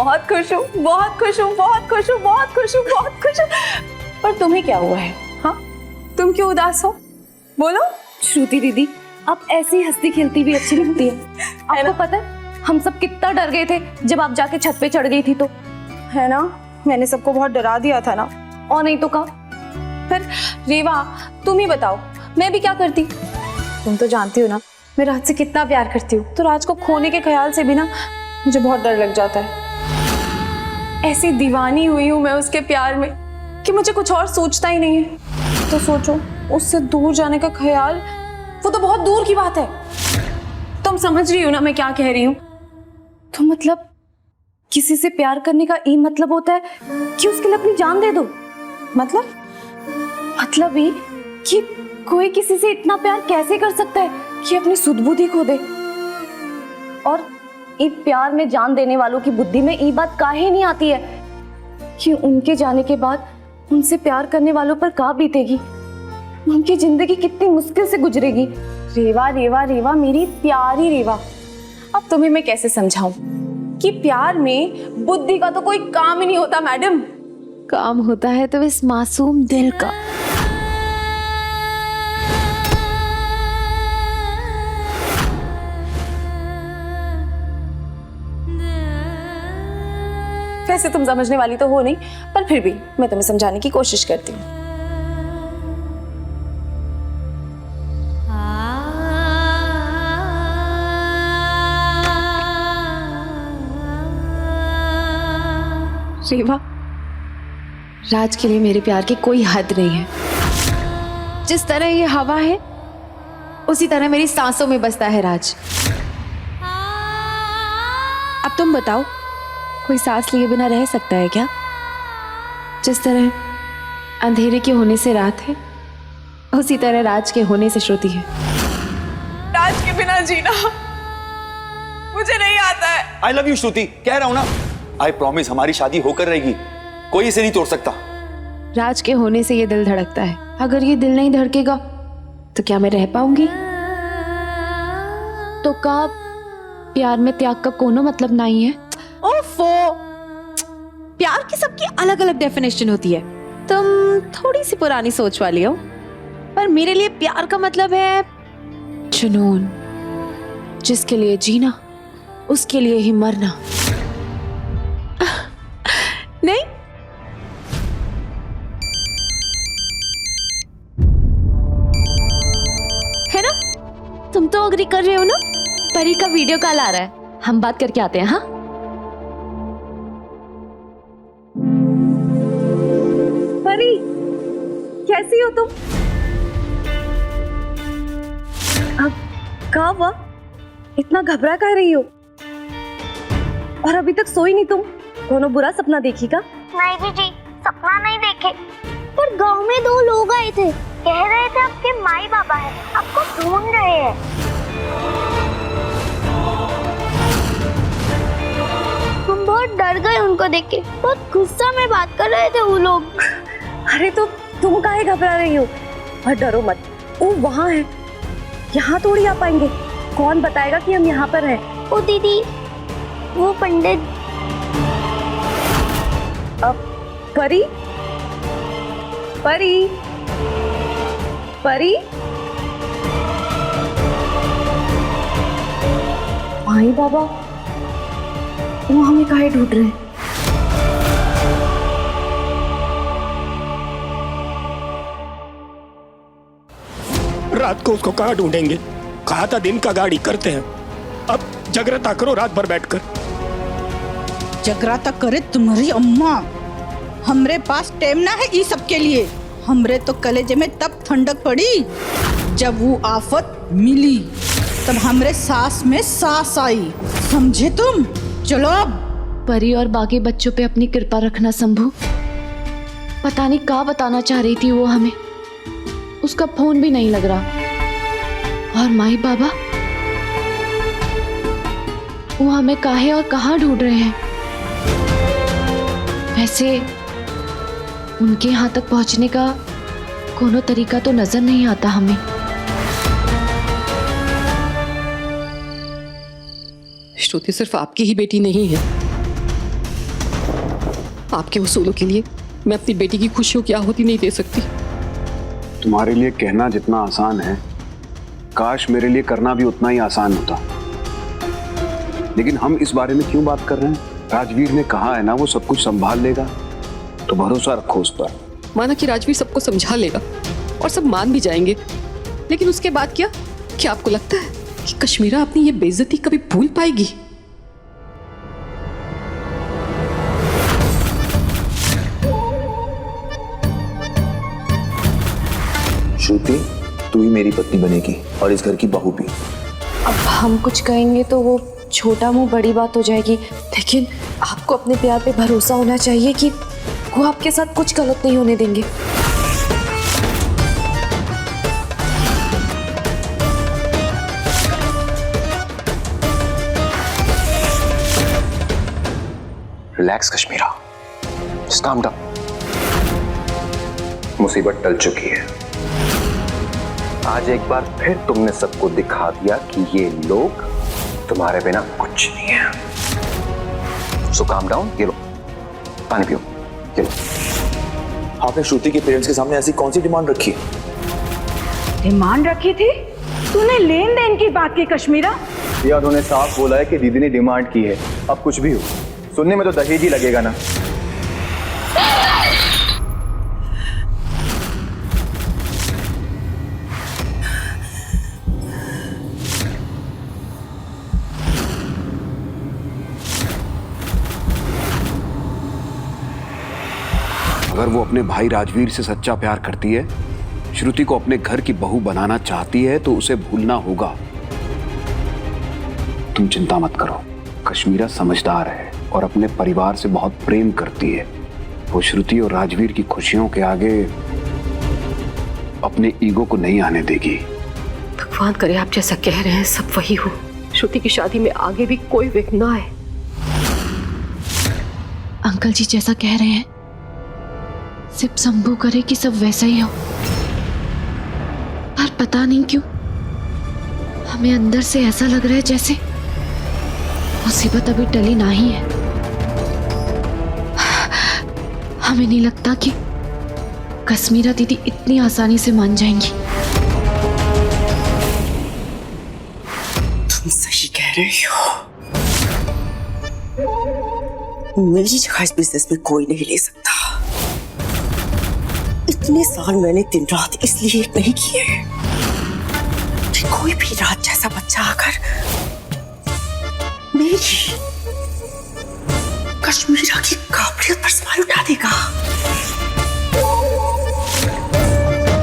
बहुत खुश हूँ, बहुत खुश हूँ, बहुत खुश हूँ, बहुत खुश हूँ, बहुत खुश हूँ। पर तुम्हें क्या हुआ है? हाँ, तुम क्यों उदास हो? बोलो। श्रुति दीदी, आप ऐसी हंसती खेलती भी अच्छी लगती है। आपको पता है हम सब कितना डर गए थे जब आप जाके छत पे चढ़ गई थी तो। है ना, मैंने सबको बहुत डरा दिया था ना। और नहीं तो का। फिर रेवा, तुम ही बताओ, मैं भी क्या करती? तुम तो जानती हो ना मैं राज से कितना प्यार करती हूँ, तो राज को खोने के ख्याल से भी ना मुझे बहुत डर लग जाता है। ऐसी दीवानी हुई हूँ मैं उसके प्यार में कि मुझे कुछ और सोचता ही नहीं है। तो सोचो, उससे दूर जाने का ख्याल, वो तो बहुत दूर की बात है। तुम समझ रही हो ना मैं क्या कह रही हूँ? तो मतलब किसी से प्यार करने का ये मतलब होता है कि उसके लिए अपनी जान दे दो? मतलब ये कि कोई किसी से इतना प्यार कैसे कर सकता है कि अपनी सुध बुद्धि खो दे? और ये प्यार में जान देने वालों की बुद्धि में ये बात काहे नहीं आती है कि उनके जाने के बाद उनसे प्यार करने वालों पर क्या बीतेगी, उनकी जिंदगी कितनी मुश्किल से गुजरेगी। रेवा रेवा रेवा, मेरी प्यारी रेवा, अब तुम्हें मैं कैसे समझाऊं कि प्यार में बुद्धि का तो कोई काम ही नहीं होता मैडम। काम होता है तो इस मासूम दिल का। वैसे तुम समझने वाली तो हो नहीं, पर फिर भी मैं तुम्हें समझाने की कोशिश करती हूँ। रेवा, राज के लिए मेरे प्यार की कोई हद नहीं है। जिस तरह ये हवा है उसी तरह मेरी सांसों में बसता है राज। अब तुम बताओ, कोई सांस लिए बिना रह सकता है क्या? जिस तरह अंधेरे के होने से रात है उसी तरह राज के होने से श्रुति है। राज के बिना जीना मुझे नहीं आता है। आई लव यू श्रुति, कह रहा हूं ना। आई प्रॉमिस, हमारी शादी होकर रहेगी, कोई इसे नहीं तोड़ सकता। राज के होने से ये दिल धड़कता है, अगर ये दिल नहीं धड़केगा तो क्या मैं रह पाऊंगी? तो का प्यार में त्याग का कोनो मतलब नहीं है? ओफो, प्यार की सबकी अलग अलग डेफिनेशन होती है। तुम थोड़ी सी पुरानी सोच वाली हो, पर मेरे लिए प्यार का मतलब है जुनून, जिसके लिए जीना उसके लिए ही मरना। नहीं, है ना? तुम तो अग्री कर रहे हो ना? परी का वीडियो कॉल आ रहा है, हम बात करके आते हैं। हाँ, परी, कैसी हो तुम? अब क्या हुआ? इतना घबरा कर रही हो? और अभी तक सोई नहीं तुम? कोनो बुरा सपना देखी का? नहीं जीजी, सपना नहीं देखे, पर गांव में 2 लोग आए थे, कह रहे थे आपके माई बाबा है, आपको ढूंढ रहे हैं। हम बहुत डर गए उनको देख के, बहुत गुस्सा में बात कर रहे थे वो लोग। अरे तो तुम काहे घबरा रही हो? और डरो मत, वो वहाँ है, यहाँ थोड़ी आ पाएंगे। कौन बताएगा कि हम यहाँ पर हैं? ओ दीदी, वो पंडित। अब परी, परी, परी, माई बाबा वो हमें काहे ढूंढ रहे हैं? रात को उसको कहाँ ढूंढेंगे? कहा था दिन का गाड़ी करते हैं, अब जगराता करो रात भर बैठकर। जगराता करे तुम्हारी अम्मा, हमरे पास टाइम ना है ई सब के लिए। हमरे तो कलेजे में तब ठंडक पड़ी जब वो आफत मिली, तब हमरे सांस में सांस आई, समझे तुम? चलो अब। परी और बाकी बच्चों पे अपनी कृपा रखना शंभू। पता नहीं क्या बताना चाह रही थी वो हमें, उसका फोन भी नहीं लग रहा। और माई बाबा वो हमें काहे और कहाँ ढूंढ रहे हैं? वैसे उनके यहाँ तक पहुंचने का कोनो तरीका तो नजर नहीं आता हमें। श्रुति सिर्फ आपकी ही बेटी नहीं है, आपके उसूलों के लिए मैं अपनी बेटी की खुशियों की आहुति नहीं दे सकती। तुम्हारे लिए कहना जितना आसान है, काश मेरे लिए करना भी उतना ही आसान होता। लेकिन हम इस बारे में क्यों बात कर रहे हैं? राजवीर ने कहा है ना, वो सब कुछ संभाल लेगा, तो भरोसा रखो उस पर। माना कि राजवीर सबको समझा लेगा और सब मान भी जाएंगे, लेकिन उसके बाद क्या आपको लगता है कि कश्मीरा अपनी ये बेइज्जती कभी भूल पाएगी? श्रुति, तू ही मेरी पत्नी बनेगी और इस घर की बहू भी। अब हम कुछ कहेंगे तो वो छोटा मुंह बड़ी बात हो जाएगी, लेकिन आपको अपने प्यार पे भरोसा होना चाहिए कि वो आपके साथ कुछ गलत नहीं होने देंगे। Relax Kashmira, just calm down. मुसीबत टल चुकी है। आज एक बार फिर तुमने सबको दिखा दिया कि ये लोग तुम्हारे बिना कुछ नहीं है। सो काम डाउन। ये लो पानी पियो, ये लो। आपने श्रुति के पेरेंट्स के सामने ऐसी कौन सी डिमांड रखी? डिमांड रखी थी? तूने लेन देन की बात की कश्मीरा? या उन्होंने साफ बोला है कि दीदी ने डिमांड की है। अब कुछ भी हो, सुनने में तो दहेज ही लगेगा ना। अगर वो अपने भाई राजवीर से सच्चा प्यार करती है, श्रुति को अपने घर की बहू बनाना चाहती है, तो उसे भूलना होगा। तुम चिंता मत करो, कश्मीरा समझदार है और अपने परिवार से बहुत प्रेम करती है। वो श्रुति और राजवीर की खुशियों के आगे अपने ईगो को नहीं आने देगी। भगवान करे आप जैसा कह रहे हैं सब वही हो। श्रुति की शादी में आगे भी कोई विघ्न ना आए। अंकल जी जैसा कह रहे हैं, सिर्फ शंभू करे कि सब वैसा ही हो। पर पता नहीं क्यों हमें अंदर से ऐसा लग रहा है जैसे मुसीबत अभी टली ना ही है। हमें नहीं लगता कि कश्मीरा दीदी इतनी आसानी से मान जाएंगी। तुम सही कह रही हो। मेरी जगह इस बिजनेस में कोई नहीं ले सकता। इतने साल मैंने दिन रात इसलिए नहीं किए कि कोई भी रात जैसा बच्चा आकर मेरी कश्मीरा की काबिलियत पर सवाल उठा देगा।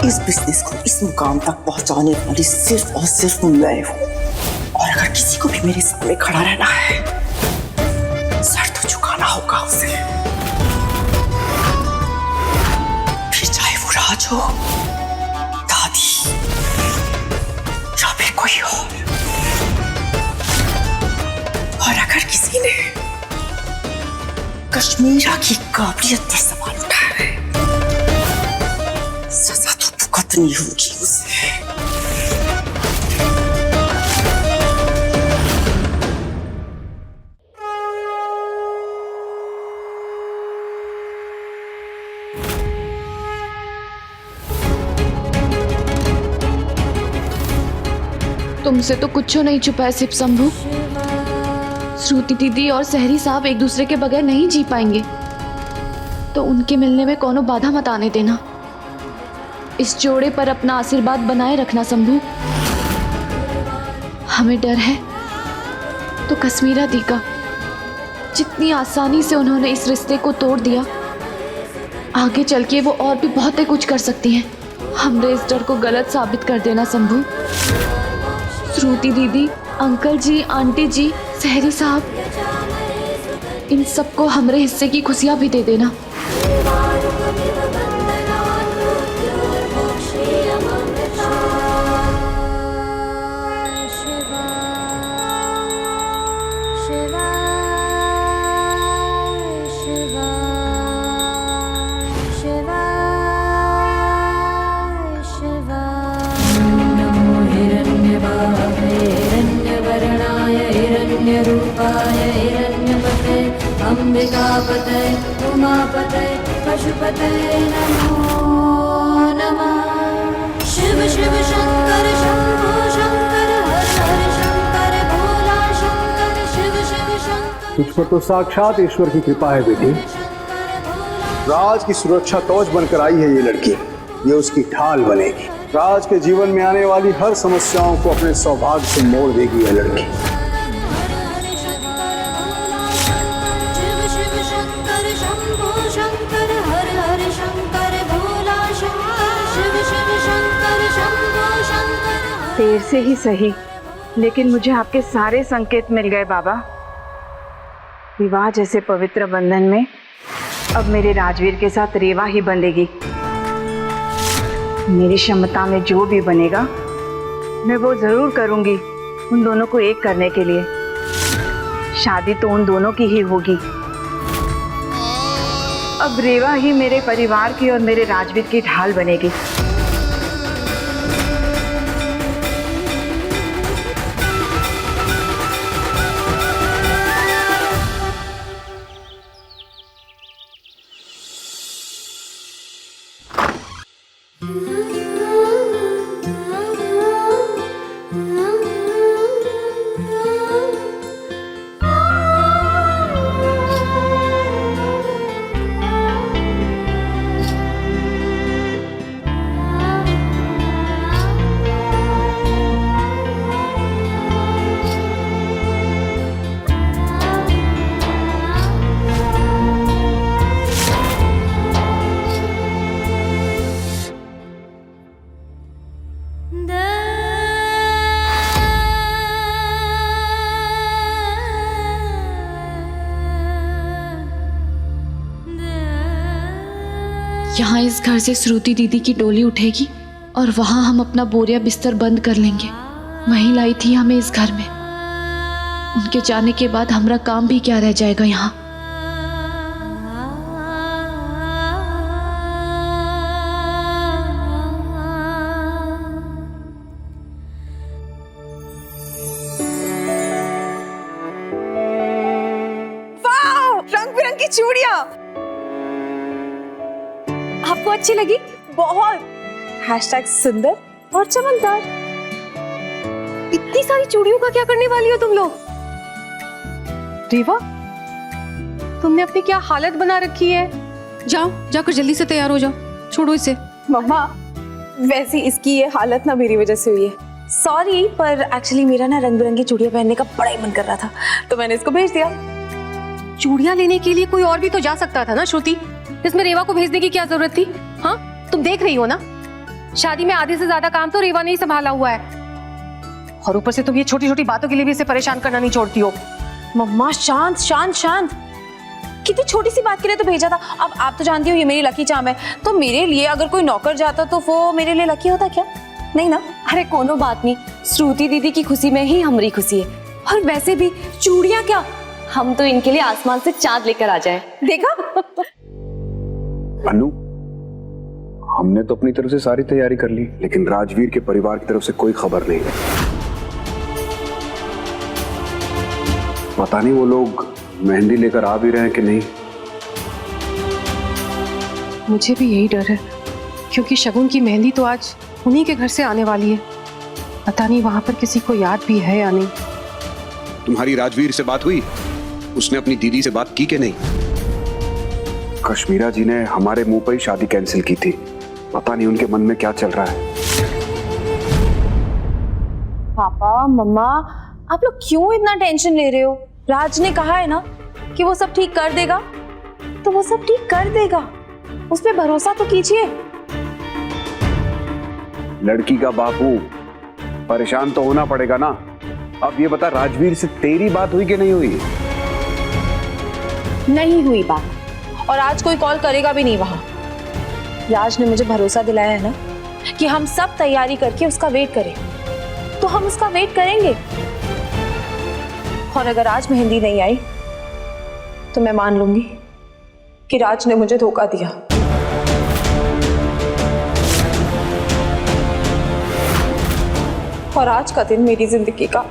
इस बिजनेस को इस मुकाम तक पहुंचाने वाली सिर्फ और सिर्फ मैं हूं, और अगर किसी को भी मेरे सामने खड़ा रहना है, सर तो झुकाना होगा उसे। फिर चाहे वो राज हो, दादी या फिर कोई और अगर किसी ने कश्मीरा की काबिलियत पर सवाल उठाया है, सजा तो भुगतनी होगी उसे। तुमसे तो कुछ नहीं छुपा है सिर्फ शंभू। श्रुति दीदी और सहरी साहब एक दूसरे के बगैर नहीं जी पाएंगे, तो उनके मिलने में कोनो बाधा मत आने देना। इस जोड़े पर अपना आशीर्वाद बनाए रखना शंभू। हमें डर है तो कश्मीरा दी का, जितनी आसानी से उन्होंने इस रिश्ते को तोड़ दिया, आगे चल के वो और भी बहुत कुछ कर सकती हैं। हमने इस डर को गलत साबित कर देना शंभू। श्रुति दीदी, अंकल जी, आंटी जी, सहरी साहब, इन सबको हमारे हिस्से की खुशियां भी दे देना। हिरण्यवर्णाय हिरण्यरूपाय हिरण्यपते अम्बिकापते गणपतये उमापतये पशुपतये नमो नमः। शिव शिव शंकर शंभो शंकर हर हर शंकर भोला शंकर शिव शिव शंकर। तुझ पर तो साक्षात ईश्वर की कृपा है बेटी। राज की सुरक्षा कवच बनकर आई है ये लड़की, ये उसकी ढाल बनेगी। राज के जीवन में आने वाली हर समस्याओं को अपने सौभाग्य से मोड़ देगी यह लड़की। शिव शिव शंकर शंभो शंकर हर हर शंकर भोला शंकर शिव शिव शंकर शंभो शंकर। देर से ही सही, लेकिन मुझे आपके सारे संकेत मिल गए बाबा। विवाह जैसे पवित्र बंधन में अब मेरे राजवीर के साथ रेवा ही बंधेगी। मेरी क्षमता में जो भी बनेगा मैं वो जरूर करूंगी उन दोनों को एक करने के लिए। शादी तो उन दोनों की ही होगी। अब रेवा ही मेरे परिवार की और मेरे राजवीर की ढाल बनेगी। यहाँ इस घर से श्रुति दीदी की डोली उठेगी और वहाँ हम अपना बोरिया बिस्तर बंद कर लेंगे। वहीं लाई थी हमें इस घर में। उनके जाने के बाद हमारा काम भी क्या रह जाएगा यहाँ। रंग बिरंगी चूड़ियां आपको अच्छी लगी? बहुत। हैशटैग सुंदर और चमकदार। इतनी सारी चूड़ियों का क्या करने वाली हो तुम लोग? रेवा, तुमने अपनी क्या हालत बना रखी है। जाओ, जाकर जल्दी से तैयार हो जाओ। छोड़ो इसे। मम्मा, वैसे इसकी ये हालत ना मेरी वजह से हुई है। सॉरी, पर एक्चुअली मेरा ना रंग बिरंगी चूड़ियां पहनने का बड़ा ही मन कर रहा था, तो मैंने इसको भेज दिया। चूड़ियां लेने के लिए कोई और भी तो जा सकता था ना श्रुति। इसमें रेवा को भेजने की क्या जरूरत थी? हाँ, तुम देख रही हो ना, शादी में आधे से ज्यादा काम तो रेवा ने ही संभाला हुआ है। और ऊपर से तुम ये छोटी छोटी बातों के लिए भी इसे परेशान करना नहीं छोड़ती हो। मम्मा शांत शांत शांत, कितनी छोटी सी बात के लिए तो भेजा था। अब आप तो जानती हो ये मेरी लकी चाम है, तो मेरे लिए अगर कोई नौकर जाता तो वो मेरे लिए लकी होता क्या? नहीं ना। अरे कोनो बात नहीं, श्रुति दीदी की खुशी में ही हमारी खुशी है। और वैसे भी चूड़ियां क्या, हम तो इनके लिए आसमान से चांद लेकर आ जाए। देखा? अनु, हमने तो अपनी तरफ से सारी तैयारी कर ली, लेकिन राजवीर के परिवार की तरफ से कोई खबर नहीं है। पता नहीं वो लोग मेहंदी लेकर आ भी रहे हैं कि नहीं। मुझे भी यही डर है, क्योंकि शगुन की मेहंदी तो आज उन्हीं के घर से आने वाली है। पता नहीं वहां पर किसी को याद भी है या नहीं। तुम्हारी राजवीर से बात हुई? उसने अपनी दीदी से बात की कि नहीं? कश्मीरा जी ने हमारे मुंह पर ही शादी कैंसिल की थी। पता नहीं उनके मन में क्या चल रहा है। पापा मम्मा, आप लोग क्यों इतना टेंशन ले रहे हो? राज ने कहा है ना कि वो सब ठीक कर देगा, तो वो सब ठीक कर देगा। उस पे भरोसा तो कीजिए। लड़की का बापू, परेशान तो होना पड़ेगा ना। अब ये बता, राजवीर से तेरी बात हुई कि नहीं हुई? नहीं हुई बात, और आज कोई कॉल करेगा भी नहीं वहां। राज ने मुझे भरोसा दिलाया है ना कि हम सब तैयारी करके उसका वेट करें, तो हम उसका वेट करेंगे। और अगर आज मेहंदी नहीं आई तो मैं मान लूंगी कि राज ने मुझे धोखा दिया। और आज का दिन मेरी जिंदगी का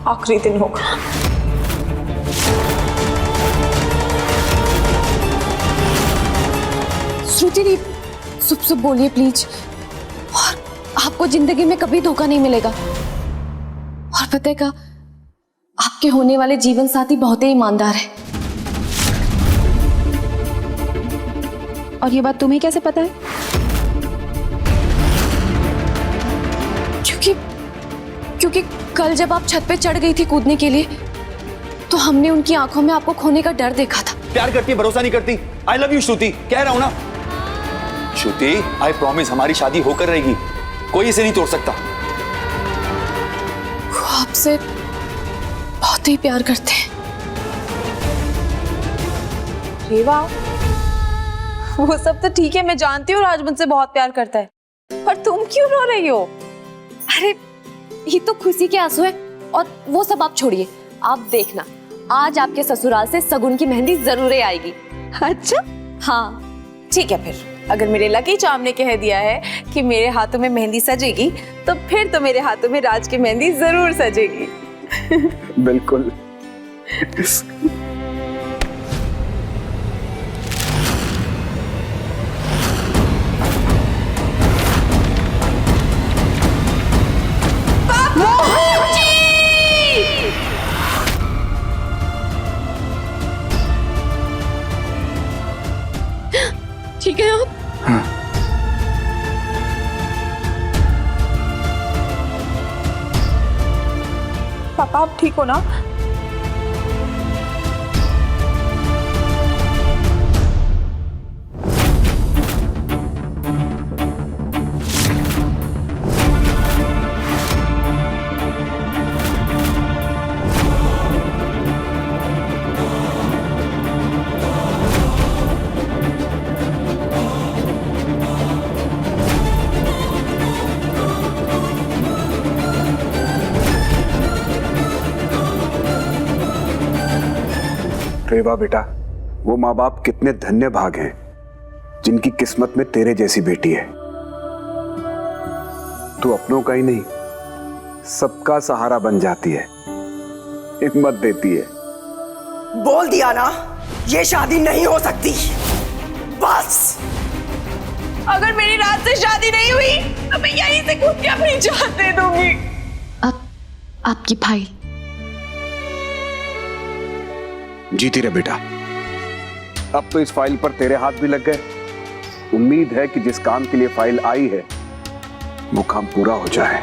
आखिरी दिन होगा। शुभ शुभ बोलिए प्लीज। और आपको जिंदगी में कभी धोखा नहीं मिलेगा। और पता है क्या, आपके होने वाले जीवन साथी बहुत ही ईमानदार है। और ये बात तुम्हें कैसे पता है? क्योंकि कल जब आप छत पे चढ़ गई थी कूदने के लिए, तो हमने उनकी आंखों में आपको खोने का डर देखा था। प्यार करती है, भरोसा नहीं करती। आई लव यू श्रुति, कह रहा हूं ना। श्रुति, आई प्रॉमिस हमारी शादी होकर रहेगी, कोई इसे नहीं तोड़ सकता। वो आपसे बहुत ही प्यार करते हैं। रेवा, वो सब तो ठीक है, मैं जानती हूँ राज मुझसे बहुत प्यार करता है, पर तुम क्यों रो रही हो? अरे ये तो खुशी के आंसू है। और वो सब आप छोड़िए, आप देखना आज आपके ससुराल से सगुन की मेहंदी जरूर आएगी। अच्छा, हाँ ठीक है। फिर अगर मेरे लकी चार्म ने कह दिया है कि मेरे हाथों में मेहंदी सजेगी, तो फिर तो मेरे हाथों में राज की मेहंदी जरूर सजेगी। बिल्कुल। ठीक है आप? हाँ। पापा, आप ठीक हो ना? रेवा बेटा, वो माँ बाप कितने धन्य भाग हैं जिनकी किस्मत में तेरे जैसी बेटी है। तू अपनों का ही नहीं, सबका सहारा बन जाती है, हिम्मत देती है। बोल दिया ना, ये शादी नहीं हो सकती। बस अगर मेरी रात से शादी नहीं हुई तो मैं यहीं से कूद के अपनी जान दे दूंगी। आपकी फाइल। जीती रहे बेटा, अब तो इस फाइल पर तेरे हाथ भी लग गए। उम्मीद है कि जिस काम के लिए फाइल आई है वो काम पूरा हो जाए।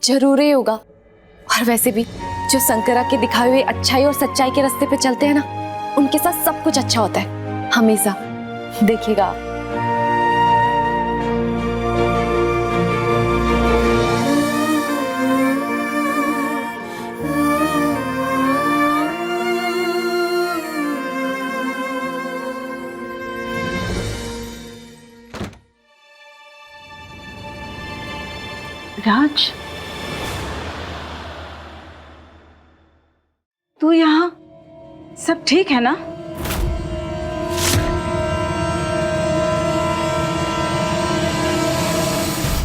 जरूर ही होगा। और वैसे भी जो शंकरा के दिखाए हुए अच्छाई और सच्चाई के रास्ते पे चलते हैं ना, उनके साथ सब कुछ अच्छा होता है हमेशा। देखिएगा। राज, तू यहाँ? सब ठीक है ना?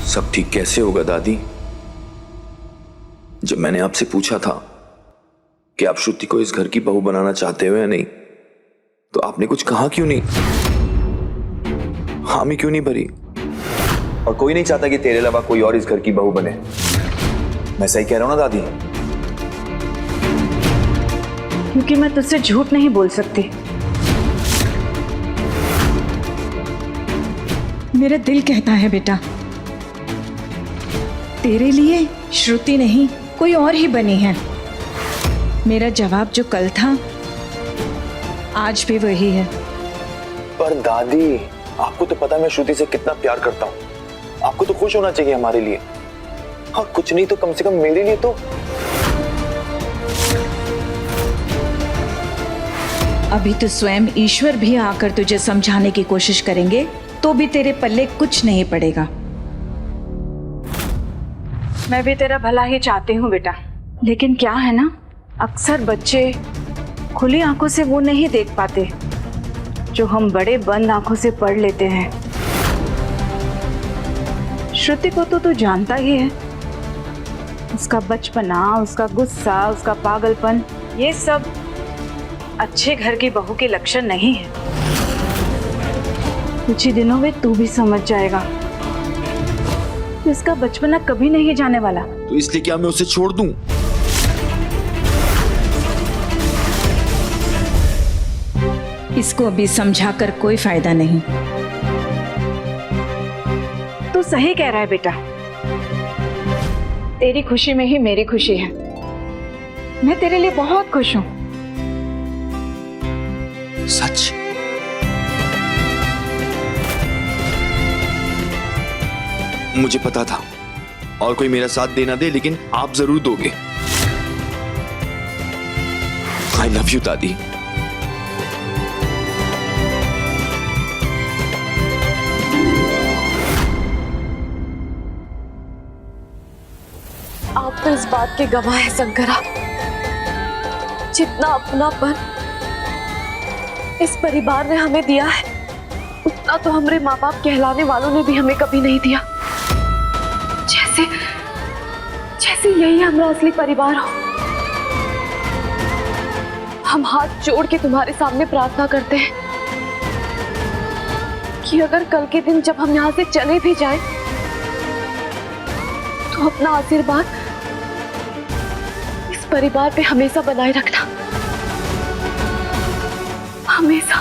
सब ठीक कैसे होगा दादी? जब मैंने आपसे पूछा था कि आप श्रुति को इस घर की बहू बनाना चाहते हो या नहीं, तो आपने कुछ कहा क्यों नहीं? हामी क्यों नहीं भरी? और कोई नहीं चाहता कि तेरे अलावा कोई और इस घर की बहू बने। मैं सही कह रहा हूं ना दादी? क्योंकि मैं तुझसे झूठ नहीं बोल सकती। मेरा दिल कहता है बेटा, तेरे लिए श्रुति नहीं कोई और ही बनी है। मेरा जवाब जो कल था आज भी वही है। पर दादी, आपको तो पता है मैं श्रुति से कितना प्यार करता हूँ। आपको तो खुश होना चाहिए हमारे लिए, और कुछ नहीं तो कम से कम मेरे लिए तो। अभी तो स्वयं ईश्वर भी आकर तुझे समझाने की कोशिश करेंगे तो भी तेरे पल्ले कुछ नहीं पड़ेगा। मैं भी तेरा भला ही चाहती हूँ बेटा, लेकिन क्या है ना, अक्सर बच्चे खुली आंखों से वो नहीं देख पाते जो हम बड़े बंद आंखों से पढ़ लेते हैं। श्रुति को तो तू जानता ही है, उसका बचपना, उसका गुस्सा, उसका पागलपन, ये सब अच्छे घर की बहू के लक्षण नहीं है। कुछ ही दिनों में तू भी समझ जाएगा। इसका बचपना कभी नहीं जाने वाला। तो इसलिए क्या मैं उसे छोड़ दूं? इसको अभी समझाकर कोई फायदा नहीं। तू सही कह रहा है बेटा। तेरी खुशी में ही मेरी खुशी है। मैं तेरे लिए बहुत खुश हूं। सच? मुझे पता था और कोई मेरा साथ देना दे, लेकिन आप जरूर दोगे। आई लव यू दादी। आप तो इस बात के गवाह हैं शंकरा, जितना अपनापन इस परिवार ने हमें दिया है उतना तो हमारे माँ बाप कहलाने वालों ने भी हमें कभी नहीं दिया। जैसे जैसे यही हमारा असली परिवार हो। हम हाथ जोड़ के तुम्हारे सामने प्रार्थना करते हैं कि अगर कल के दिन जब हम यहाँ से चले भी जाएं, तो अपना आशीर्वाद इस परिवार पे हमेशा बनाए रखना, हमेशा।